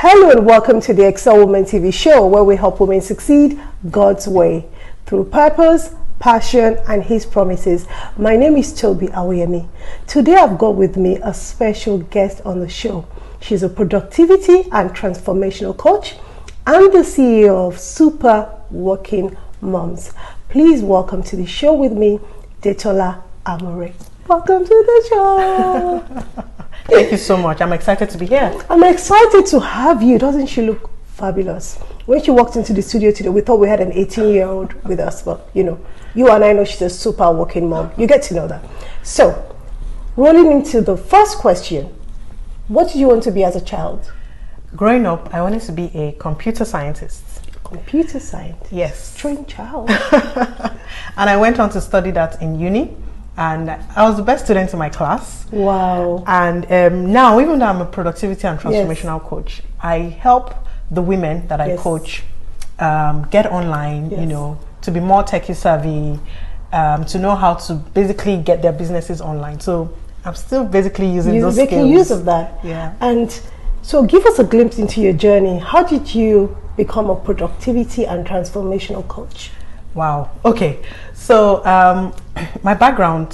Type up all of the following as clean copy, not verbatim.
Hello and welcome to the 𝗘𝘅𝗴𝗏𝗪 TV show, where we help women succeed God's way through purpose, passion and His promises. My name is Tobi Awoyemi. Today I've got with me a special guest on the show. She's a productivity and transformational coach and the CEO of Super Working Moms. Please welcome to the show with me, Detola Amure. Welcome to the show. Thank you so much. I'm excited to be here. I'm excited to have you. Doesn't she look fabulous? When she walked into the studio today, we thought we had an 18-year-old with us, but you know, you and I know she's a super working mom. You get to know that. So, rolling into the first question, what did you want to be as a child? Growing up, I wanted to be a computer scientist. Computer scientist? Yes. Trained child. And I went on to study that in uni. And I was the best student in my class. Wow. And now, even though I'm a productivity and transformational coach, I help the women that I coach get online, you know, to be more techie savvy, to know how to basically get their businesses online. So I'm still basically using those skills. Making use of that. Yeah. And so give us a glimpse into your journey. How did you become a productivity and transformational coach? Wow. Okay. So my background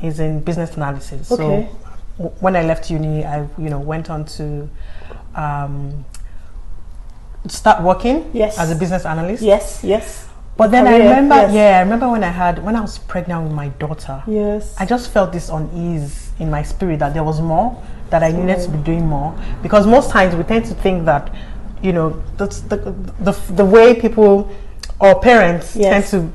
is in business analysis. Okay. So when I left uni, I went on to start working as a business analyst. Yes. Yes. But then I remember, I remember when I was pregnant with my daughter. Yes. I just felt this unease in my spirit that there was more, that I needed to be doing more, because most times we tend to think that, you know, that's the way people or parents tend to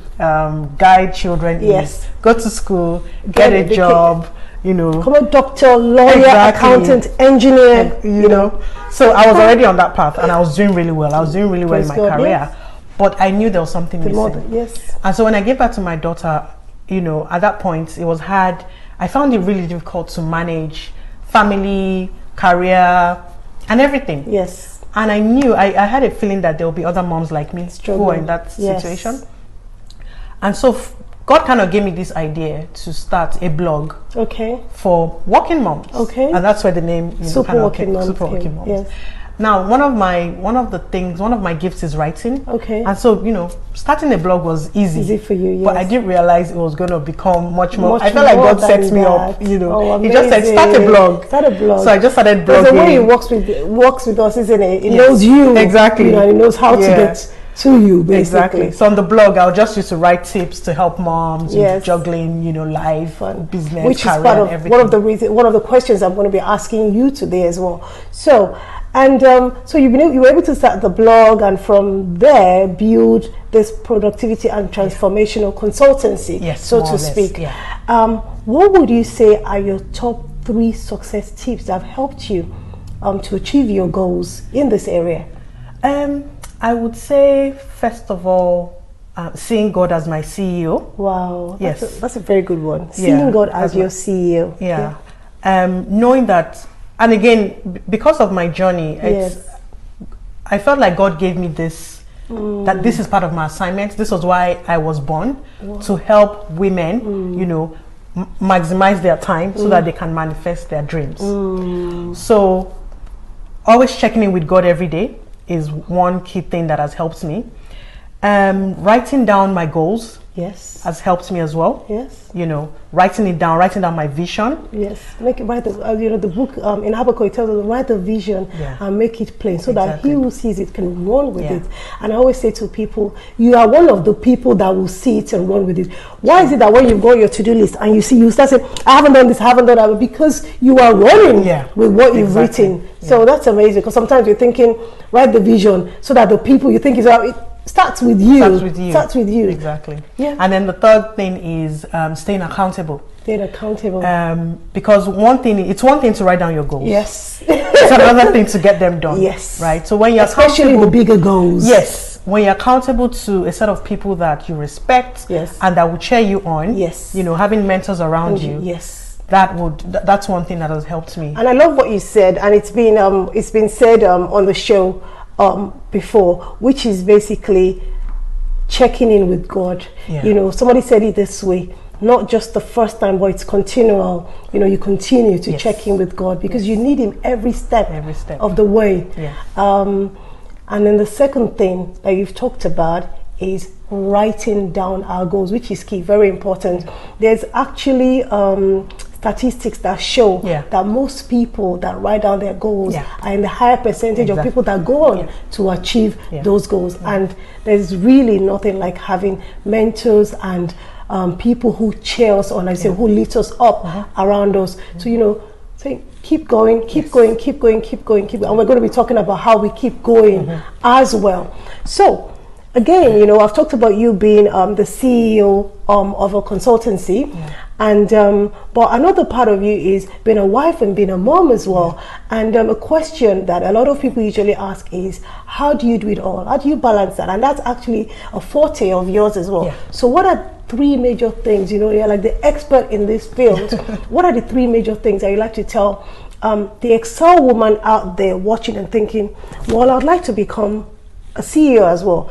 guide children is go to school, get a job, you know. Become a doctor, lawyer, accountant, engineer, you know. So I was already on that path and I was doing really well. I was doing really well in my career. But I knew there was something missing. And so when I gave birth to my daughter, you know, at that point it was hard. I found it really difficult to manage family, career, and everything. Yes. And I knew, I had a feeling that there will be other moms like me who are in that situation. And so God kind of gave me this idea to start a blog for working moms. And that's where the name Super Working Moms. Yes. Now, one of my gifts is writing. And so, you know, starting a blog was easy for you, but I didn't realize it was going to become much more. I felt like God set me up, you know. He just said, start a blog. Start a blog. So I just started blogging. There's a way He works with us, isn't it? It knows you. Exactly. You know, and it knows how to get to you, basically. Exactly. So on the blog, I'll just use to write tips to help moms with juggling, you know, life, business, which career, is part of everything. one of the questions I'm going to be asking you today as well. So, and so you were able to start the blog, and from there build this productivity and transformational consultancy, so to speak. What would you say are your top 3 success tips that have helped you to achieve your goals in this area? I would say, first of all, seeing God as my CEO. Wow. That's a very good one. Seeing God as your CEO. Knowing that, and again, because of my journey, I felt like God gave me this, that this is part of my assignment. This was why I was born, to help women, you know, maximize their time so that they can manifest their dreams. So always checking in with God every day is one key thing that has helped me. Writing down my goals has helped me as well. You know, writing down my vision. Write the book in Habakkuk, it tells us write the vision and make it plain so that he who sees it can run with it. And I always say to people, you are one of the people that will see it and run with it. Why is it that when you go on your to-do list and you start saying, I haven't done this, I haven't done that, because you are running with what you've written. So that's amazing, because sometimes you're thinking, write the vision so that the people you think is out. Starts with you. Starts with you. Exactly. And then the third thing is staying accountable. Because it's one thing to write down your goals. It's another thing to get them done. Right. So when you're especially the bigger goals. When you're accountable to a set of people that you respect and that will cheer you on. You know, having mentors around you. That's one thing that has helped me. And I love what you said, and it's been said on the show before, which is basically checking in with God. You know, somebody said it this way: not just the first time, but it's continual. You know, you continue to check in with God, because you need him every step of the way. And then the second thing that you've talked about is writing down our goals, which is key, very important. There's actually statistics that show that most people that write down their goals are in the higher percentage of people that go on to achieve those goals. And there's really nothing like having mentors and people who cheer us on, who lift us up around us. So, you know, say, keep going, keep going, keep going, keep going, keep going. And we're going to be talking about how we keep going as well. So, again, you know, I've talked about you being the CEO of a consultancy, and but another part of you is being a wife and being a mom as well. And a question that a lot of people usually ask is, how do you do it all? How do you balance that? And that's actually a forte of yours as well. So what are 3 major things, you know, you're like the expert in this field. What are the 3 major things that you like to tell the Excel woman out there watching and thinking, well, I'd like to become a CEO as well?